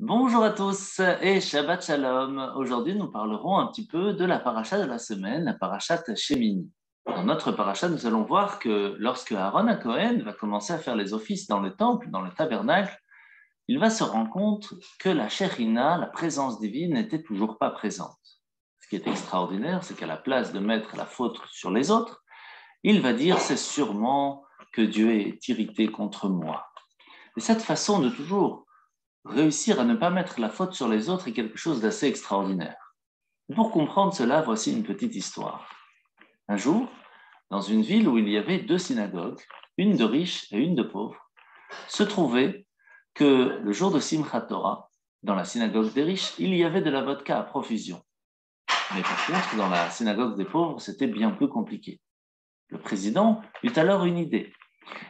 Bonjour à tous et Shabbat Shalom. Aujourd'hui, nous parlerons un petit peu de la paracha de la semaine, la paracha Shemini. Dans notre paracha, nous allons voir que lorsque Aaron à Cohen va commencer à faire les offices dans le temple, dans le tabernacle, il va se rendre compte que la Shekhinah, la présence divine, n'était toujours pas présente. Ce qui est extraordinaire, c'est qu'à la place de mettre la faute sur les autres, il va dire c'est sûrement que Dieu est irrité contre moi. Et cette façon de toujours réussir à ne pas mettre la faute sur les autres est quelque chose d'assez extraordinaire. Pour comprendre cela, voici une petite histoire. Un jour, dans une ville où il y avait deux synagogues, une de riches et une de pauvres, se trouvait que le jour de Simchat Torah, dans la synagogue des riches, il y avait de la vodka à profusion. Mais par contre, dans la synagogue des pauvres, c'était bien plus compliqué. Le président eut alors une idée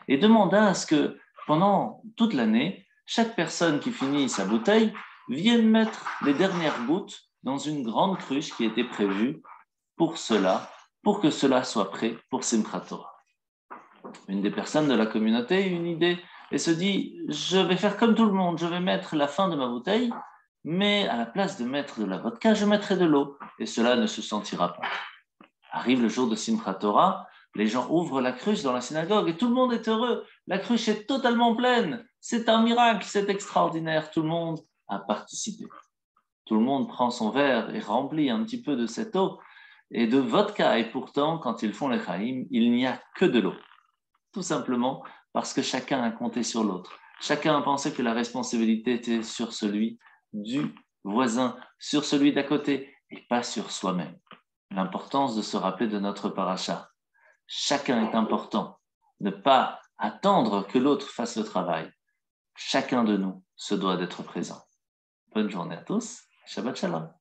et demanda à ce que, pendant toute l'année, chaque personne qui finit sa bouteille vienne mettre les dernières gouttes dans une grande cruche qui était prévue pour cela, pour que cela soit prêt pour Simchat Torah. Une des personnes de la communauté a une idée et se dit, je vais faire comme tout le monde, je vais mettre la fin de ma bouteille, mais à la place de mettre de la vodka, je mettrai de l'eau et cela ne se sentira pas. Arrive le jour de Simchat Torah, les gens ouvrent la cruche dans la synagogue et tout le monde est heureux. La cruche est totalement pleine. C'est un miracle, c'est extraordinaire. Tout le monde a participé. Tout le monde prend son verre et remplit un petit peu de cette eau et de vodka. Et pourtant, quand ils font les chaim, il n'y a que de l'eau. Tout simplement parce que chacun a compté sur l'autre. Chacun a pensé que la responsabilité était sur celui du voisin, sur celui d'à côté et pas sur soi-même. L'importance de se rappeler de notre paracha. Chacun est important. Ne pas attendre que l'autre fasse le travail. Chacun de nous se doit d'être présent. Bonne journée à tous. Shabbat Shalom.